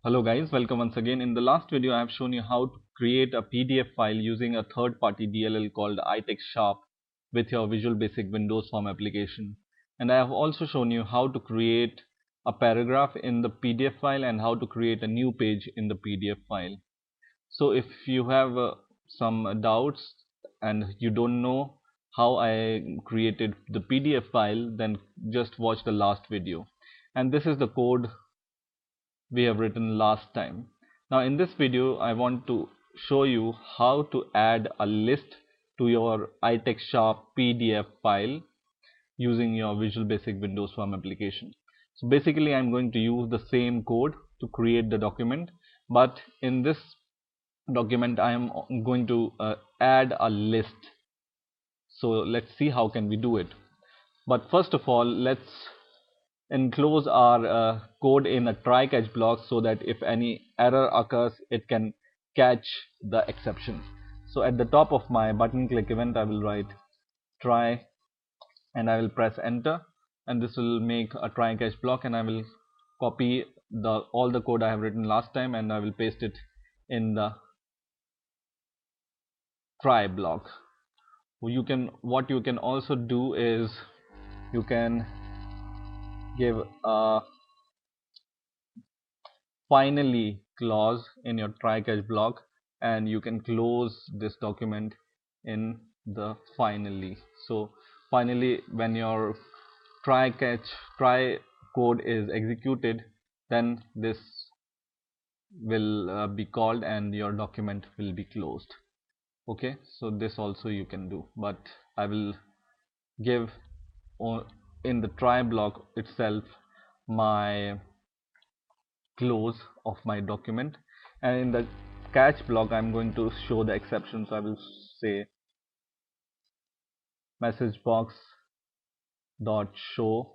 Hello guys, welcome once again. In the last video I have shown you how to create a PDF file using a third-party DLL called iTextSharp with your Visual Basic Windows Form application. And I have also shown you how to create a paragraph in the PDF file and how to create a new page in the PDF file. So if you have some doubts and you don't know how I created the PDF file, then just watch the last video. And this is the code we have written last time. Now in this video I want to show you how to add a list to your iTextSharp PDF file using your Visual Basic Windows Form application. So basically I'm going to use the same code to create the document, but in this document I am going to add a list. So let's see how can we do it. But first of all, let's enclose our code in a try catch block so that if any error occurs it can catch the exception. So at the top of my button click event I will write try and I will press enter, and this will make a try catch block, and I will copy all the code I have written last time and I will paste it in the try block. What you can also do is you can give a finally clause in your try catch block, and you can close this document in the finally. So finally, when your try code is executed, then this will be called and your document will be closed. Okay, so this also you can do, but I will give in the try block itself my close of my document, and in the catch block I'm going to show the exceptions. I will say message box dot show,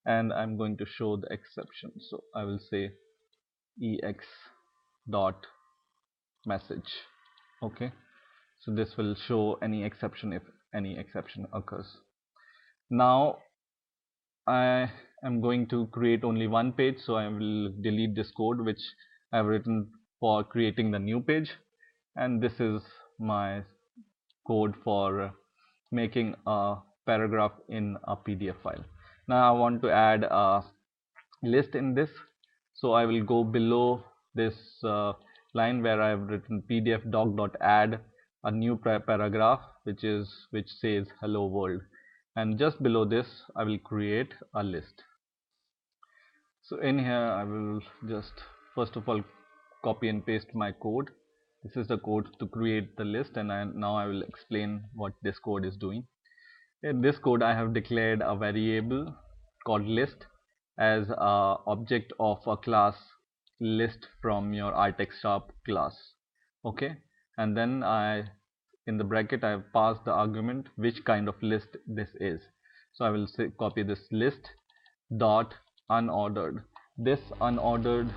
and I'm going to show the exception. So I will say ex dot message. Okay, so this will show any exception if any exception occurs. Now I am going to create only one page, so I will delete this code which I have written for creating the new page, and this is my code for making a paragraph in a PDF file. Now I want to add a list in this, so I will go below this line where I have written PDF doc.add a new paragraph which says hello world, and just below this I will create a list. So in here I will just first of all copy and paste my code. This is the code to create the list, and now I will explain what this code is doing. In this code I have declared a variable called list as a object of a class list from your iTextSharp class. Okay, and then in the bracket I have passed the argument which kind of list this is. So I will say copy this list dot unordered. This unordered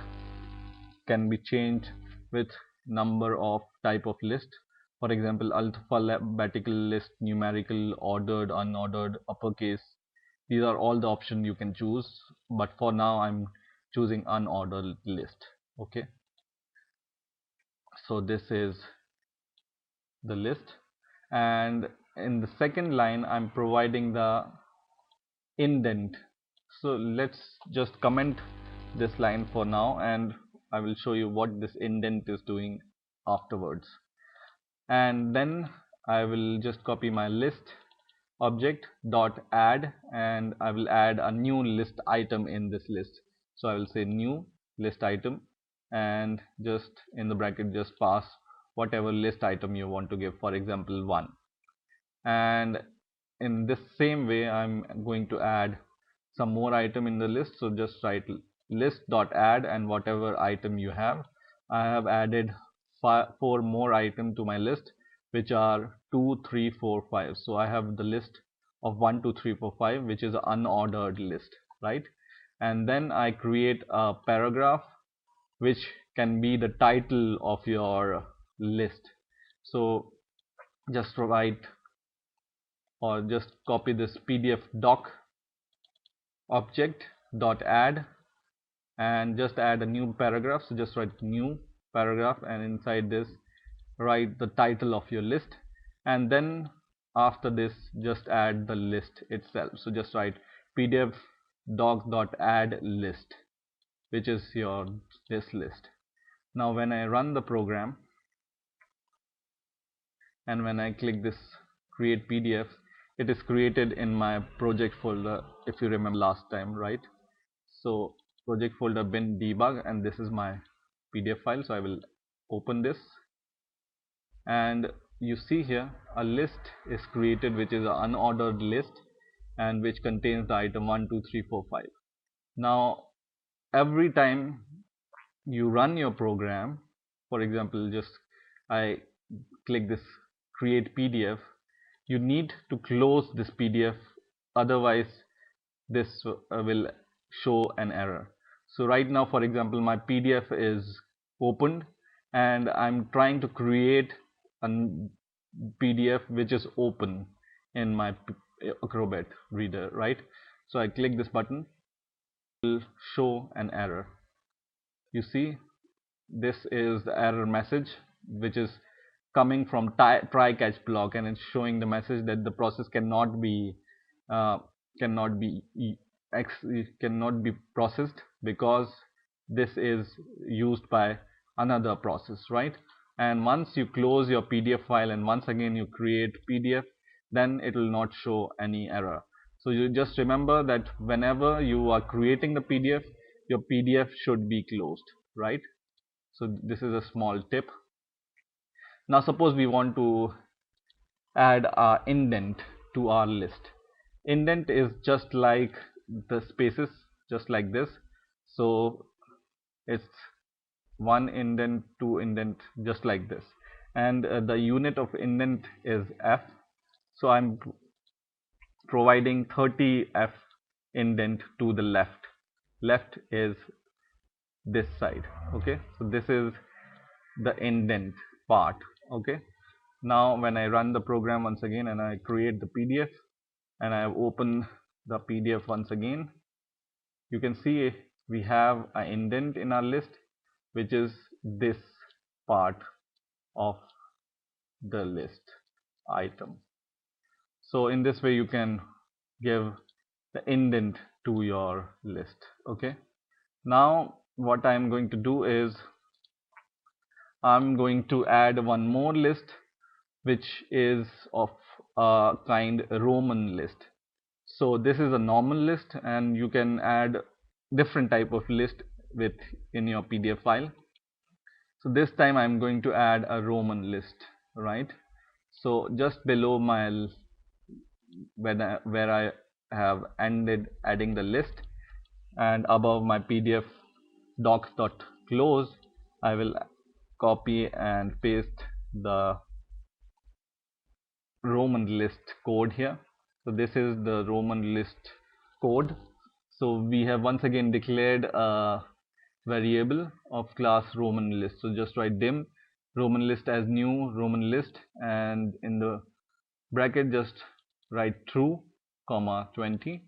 can be changed with number of type of list. For example, alphabetical list, numerical, ordered, unordered, uppercase. These are all the options you can choose, but for now I'm choosing unordered list. Okay, so this is the list, and in the second line I'm providing the indent. So let's just comment this line for now, and I will show you what this indent is doing afterwards. And then I will just copy my list object dot add, and I will add a new list item in this list. So I will say new list item, and just in the bracket just pass whatever list item you want to give, for example 1. And in this same way I'm going to add some more item in the list, so just write list dot add, and whatever item you have. I have added 4 more item to my list, which are 2 3 4 5. So I have the list of 1 2 3 4 5, which is an unordered list, right? And then I create a paragraph which can be the title of your list. So just write or just copy this PDF doc object dot add, and just add a new paragraph. So just write new paragraph, and inside this write the title of your list, and then after this just add the list itself. So just write pdf doc.add list, which is your this list. Now when I run the program and when I click this create PDF, it is created in my project folder, if you remember last time, right? So project folder bin debug, and this is my PDF file. So I will open this, and you see here a list is created, which is an unordered list and which contains the item 1 2 3 4 5. Now every time you run your program, for example, just I click this create PDF, you need to close this PDF, otherwise this will show an error. So right now, for example, my PDF is opened and I'm trying to create a PDF which is open in my Acrobat reader, right? So I click this button, it will show an error. You see, this is the error message which is coming from try catch block, and it's showing the message that the process cannot be uh, cannot be cannot be processed because this is used by another process, right? And once you close your PDF file and once again you create PDF, then it will not show any error. So you just remember that whenever you are creating the PDF, your PDF should be closed, right? So this is a small tip. Now suppose we want to add a indent to our list. Indent is just like the spaces, just like this. So it's one indent, two indent, just like this. And the unit of indent is F. So I'm providing 30 F indent to the left. Left is this side. Okay, so this is the indent part. Okay, now when I run the program once again and I create the PDF and I open the PDF once again, you can see we have an indent in our list, which is this part of the list item. So in this way you can give the indent to your list. Okay, now what I'm going to do is I'm going to add one more list, which is of a kind Roman list. So this is a normal list, and you can add different type of list with in your PDF file. So this time I'm going to add a Roman list, right? So just below my where I have ended adding the list, and above my PDF docs.close, I will copy and paste the Roman list code here. So this is the Roman list code. So we have once again declared a variable of class Roman list. So just write dim Roman list as new Roman list, and in the bracket just write true comma 20,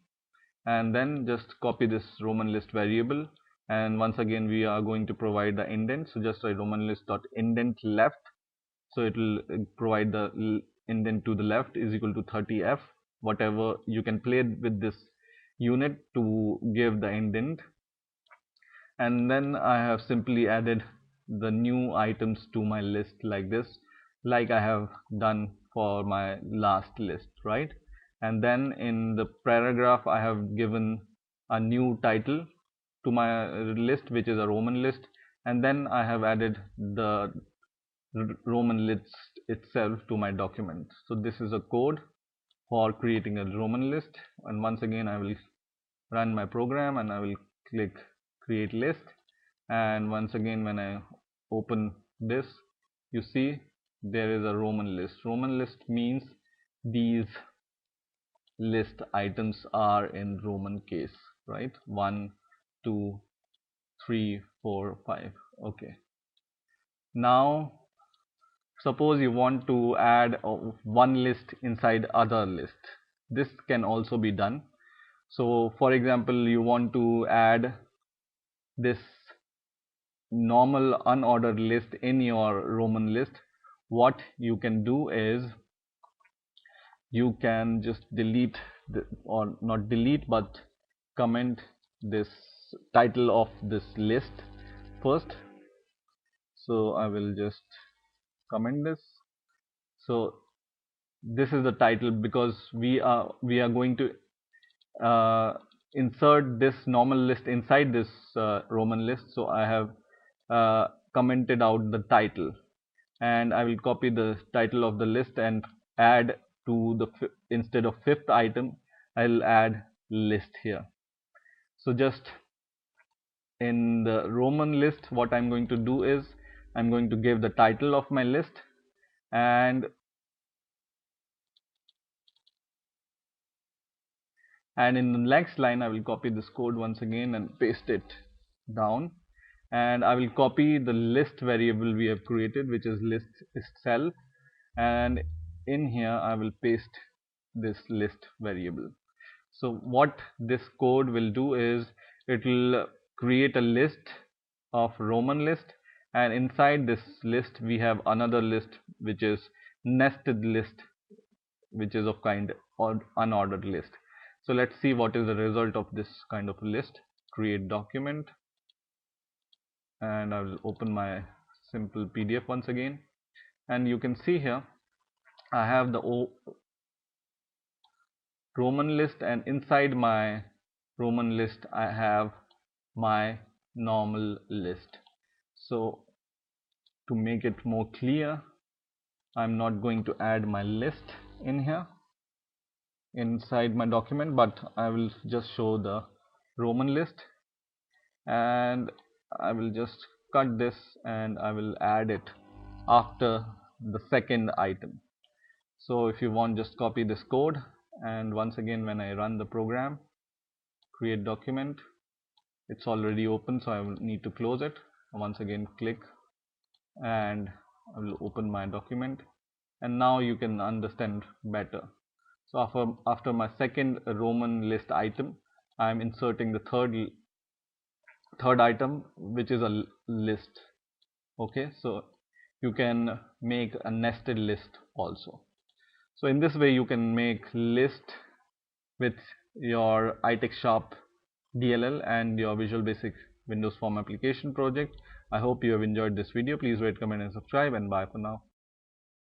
and then just copy this Roman list variable, and once again we are going to provide the indent. So just write Roman list dot indent left, so it will provide the indent to the left is equal to 30f. Whatever you can play with this unit to give the indent, and then I have simply added the new items to my list like this, like I have done for my last list, right? And then in the paragraph I have given a new title to my list, which is a Roman list, and then I have added the Roman list itself to my document. So this is a code for creating a Roman list, and once again I will run my program and I will click create list, and once again when I open this, you see there is a Roman list. Roman list means these list items are in Roman case, right? 1 2 3 4 5. Okay, now suppose you want to add one list inside other list. This can also be done. So for example, you want to add this normal unordered list in your Roman list, what you can do is you can just delete or not delete but comment this title of this list first. So I will just comment this. So this is the title because we are going to insert this normal list inside this Roman list. So I have commented out the title, and I will copy the title of the list and add to the instead of fifth item I'll add list here. So just in the Roman list, what I'm going to do is I'm going to give the title of my list, and in the next line I will copy this code once again and paste it down, and I will copy the list variable we have created, which is list itself, and in here I will paste this list variable. So what this code will do is it will create a list of Roman list, and inside this list we have another list which is nested list, which is of kind or unordered list. So let's see what is the result of this kind of list. Create document, and I will open my simple PDF once again, and you can see here I have the Roman list, and inside my Roman list I have my normal list. So to make it more clear, I'm not going to add my list in here inside my document, but I will just show the Roman list, and I will just cut this and I will add it after the second item. So if you want, just copy this code, and once again when I run the program, create document, it's already open, so I will need to close it. Once again click, and I will open my document, and now you can understand better. So after my second Roman list item, I am inserting the third item, which is a list. Okay, so you can make a nested list also. So in this way you can make list with your iTextSharp DLL and your Visual Basic Windows Form application project. I hope you have enjoyed this video. Please rate, comment and subscribe, and bye for now.